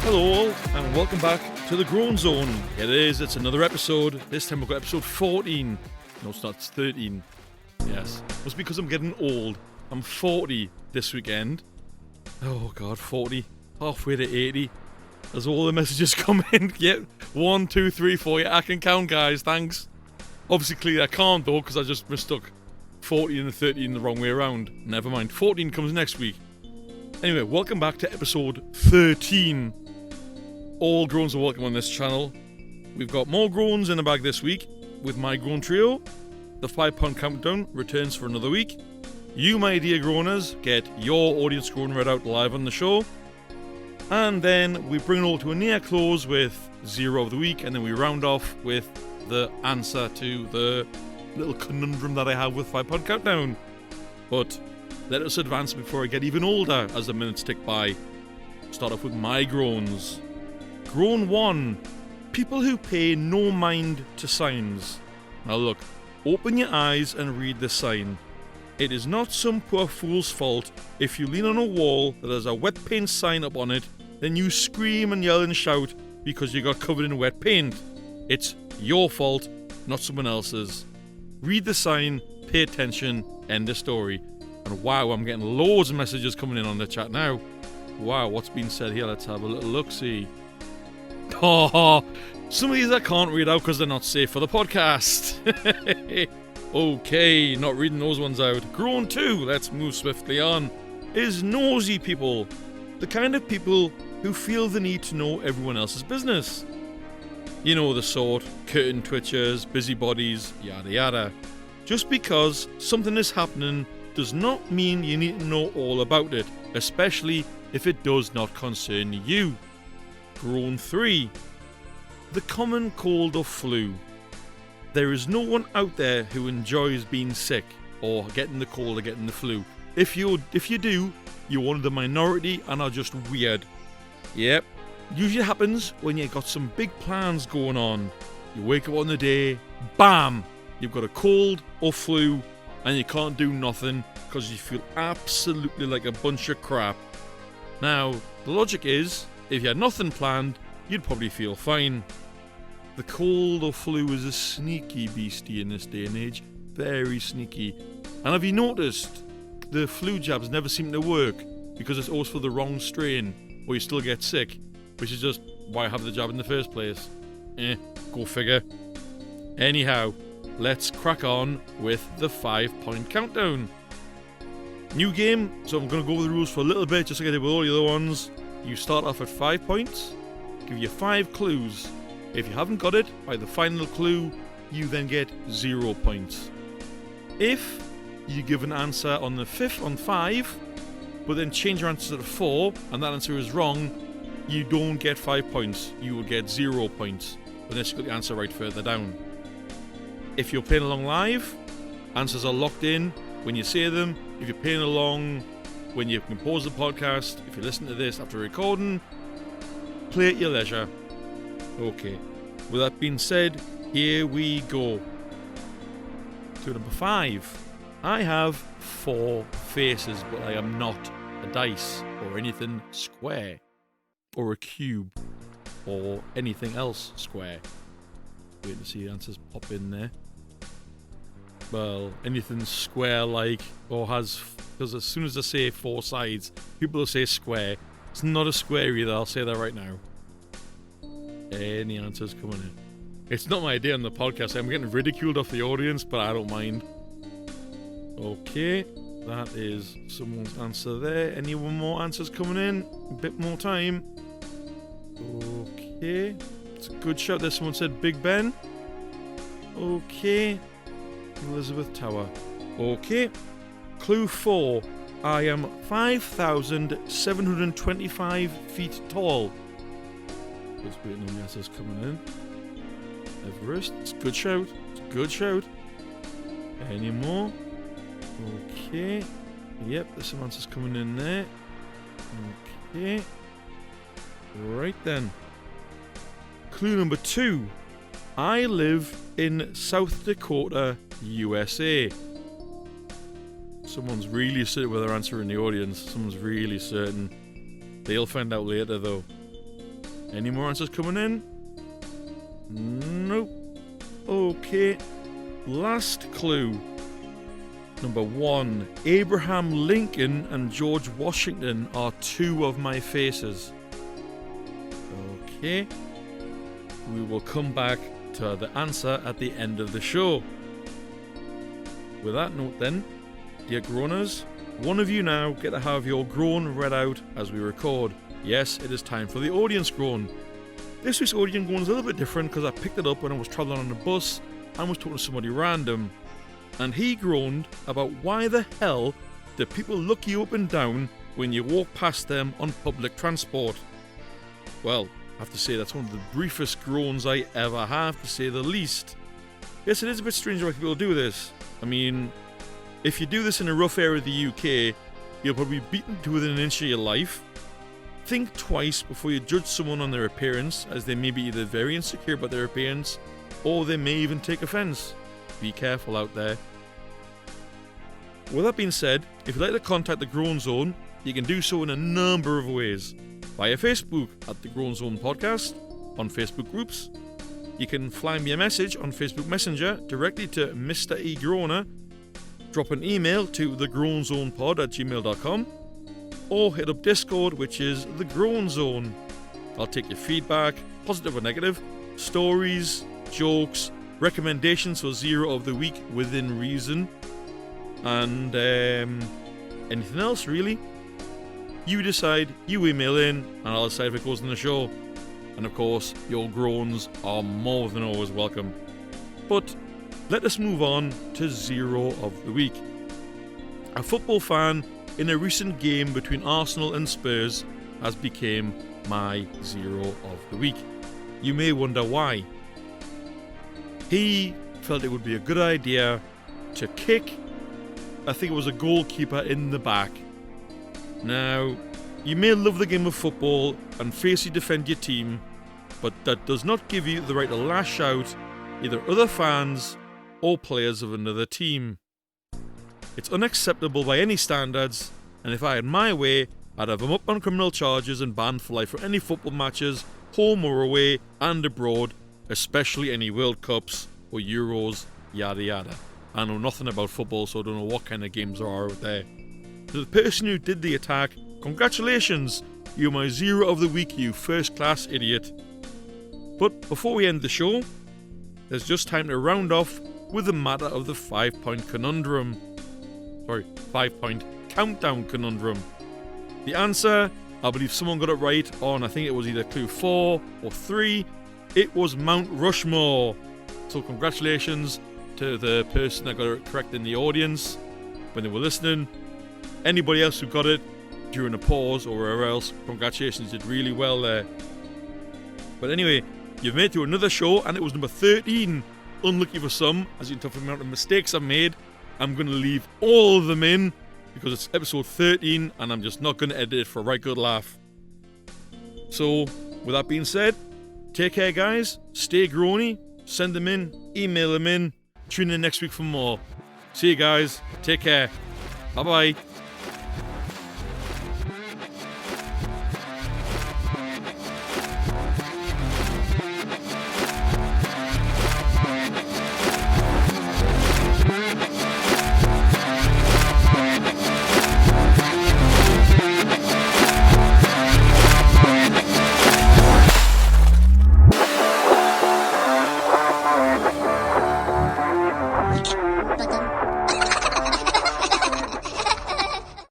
Hello all, and welcome back to the Groan Zone. It is, it's another episode. This time we've got episode 14. No, it's not, it's 13. Yes, it's because I'm getting old. I'm 40 this weekend. Oh god, 40. Halfway to 80. As all the messages come in. Yep, 1, 2, 3, 4. Yeah, I can count, guys, thanks. Obviously, clearly I can't though, because I just mistook 40 and 13 the wrong way around. Never mind, 14 comes next week. Anyway, welcome back to episode 13. All groans are welcome on this channel. We've got more groans in the bag this week with my groan trio. The 5 pound countdown returns for another week. You, my dear groaners, get your audience groan read out live on the show. And then we bring it all to a near close with zero of the week, and then we round off with the answer to the little conundrum that I have with 5 pound countdown. But let us advance before I get even older as the minutes tick by. Start off with my groans. Groan 1. People who pay no mind to signs. Now look, open your eyes and read the sign. It is not some poor fool's fault if you lean on a wall that has a wet paint sign up on it, then you scream and yell and shout because you got covered in wet paint. It's your fault, not someone else's. Read the sign, pay attention, end the story. And wow, I'm getting loads of messages coming in on the chat now. Wow, what's been said here? Let's have a little look-see. Oh, some of these I can't read out because they're not safe for the podcast. Okay, not reading those ones out. Groan 2, let's move swiftly on, is nosy people. The kind of people who feel the need to know everyone else's business. You know the sort, curtain twitchers, busybodies, yada yada. Just because something is happening does not mean you need to know all about it, especially if it does not concern you. Groan 3. The common cold or flu. There is no one out there who enjoys being sick or getting the cold or getting the flu. If you do, you're one of the minority and are just weird. Yep. Usually happens when you got some big plans going on. You wake up on the day, bam! You've got a cold or flu and you can't do nothing because you feel absolutely like a bunch of crap. Now, the logic is, if you had nothing planned, you'd probably feel fine. The cold or flu is a sneaky beastie in this day and age. Very sneaky. And have you noticed, the flu jabs never seem to work because it's always for the wrong strain, or you still get sick, which is just why have the jab in the first place. Go figure. Anyhow, let's crack on with the 5 point countdown. New game, so I'm going to go over the rules for a little bit, just like I did with all the other ones. You start off at 5 points, give you 5 clues. If you haven't got it by the final clue, you then get 0 points. If you give an answer on the 5th on 5, but then change your answer to 4, and that answer is wrong, you don't get 5 points. You will get 0 points, unless you got the answer right further down. If you're playing along live, answers are locked in when you say them. If you're playing along when you can pause the podcast, if you listen to this after recording, play at your leisure. Okay, with that being said, here we go. To number 5. I have 4 faces, but I am not a dice or anything square or a cube or anything else square. Wait to see the answers pop in there. Well, anything square like, or has, because as soon as I say 4 sides, people will say square. It's not a square either, I'll say that right now. Any answers coming in? It's not my idea on the podcast, I'm getting ridiculed off the audience, but I don't mind. Okay, that is someone's answer there. Any more answers coming in? A bit more time. Okay, it's a good shout. There someone said Big Ben. Okay. Elizabeth Tower. Okay. Clue 4. I am 5,725 feet tall. Just waiting on the answers coming in. Everest. It's a good shout. It's a good shout. Any more? Okay. Yep, there's some answers coming in there. Okay. Right then. Clue number 2. I live in South Dakota, USA. Someone's really certain with their answer in the audience. Someone's really certain. They'll find out later though. Any more answers coming in? Nope. Okay. Last clue. Number 1. Abraham Lincoln and George Washington are 2 of my faces. Okay. We will come back to the answer at the end of the show. With that note then, dear groaners, one of you now get to have your groan read out as we record. Yes, it is time for the audience groan. This week's audience groan is a little bit different because I picked it up when I was travelling on the bus and was talking to somebody random. And he groaned about why the hell do people look you up and down when you walk past them on public transport. Well, I have to say that's one of the briefest groans I ever have, to say the least. Yes, it is a bit strange why people do this. I mean, if you do this in a rough area of the UK, you'll probably be beaten to within an inch of your life. Think twice before you judge someone on their appearance, as they may be either very insecure about their appearance, or they may even take offence. Be careful out there. With that being said, if you'd like to contact the Groan Zone, you can do so in a number of ways. Via Facebook at the Groan Zone Podcast, on Facebook groups. You can fly me a message on Facebook Messenger directly to Mr. E. Groaner. Drop an email to thegroanzonepod@gmail.com. Or hit up Discord, which is the Groan Zone. I'll take your feedback, positive or negative, stories, jokes, recommendations for Zero of the Week within reason, and anything else really. You decide, you email in, and I'll decide if it goes in the show. And of course, your groans are more than always welcome. But let us move on to Zero of the Week. A football fan in a recent game between Arsenal and Spurs has become my Zero of the Week. You may wonder why. He felt it would be a good idea to kick, I think it was a goalkeeper, in the back. Now, you may love the game of football and fiercely defend your team, but that does not give you the right to lash out either other fans or players of another team. It's unacceptable by any standards, and if I had my way, I'd have him up on criminal charges and banned for life from any football matches, home or away and abroad, especially any World Cups or Euros, yada yada. I know nothing about football, so I don't know what kind of games there are out there. To the person who did the attack, congratulations! You're my Zero of the Week, you first-class idiot. But before we end the show, there's just time to round off with the matter of the 5-point conundrum. 5-point countdown conundrum. The answer, I believe someone got it right on, I think it was either clue 4 or 3. It was Mount Rushmore. So congratulations to the person that got it correct in the audience when they were listening. Anybody else who got it during a pause or wherever else, congratulations, you did really well there. But anyway, you've made it to another show, and it was number 13. Unlucky for some, as you can tell from the amount of mistakes I've made. I'm going to leave all of them in because it's episode 13 and I'm just not going to edit it for a right good laugh. So, with that being said, take care guys, stay groany, send them in, email them in, tune in next week for more. See you guys, take care, bye bye.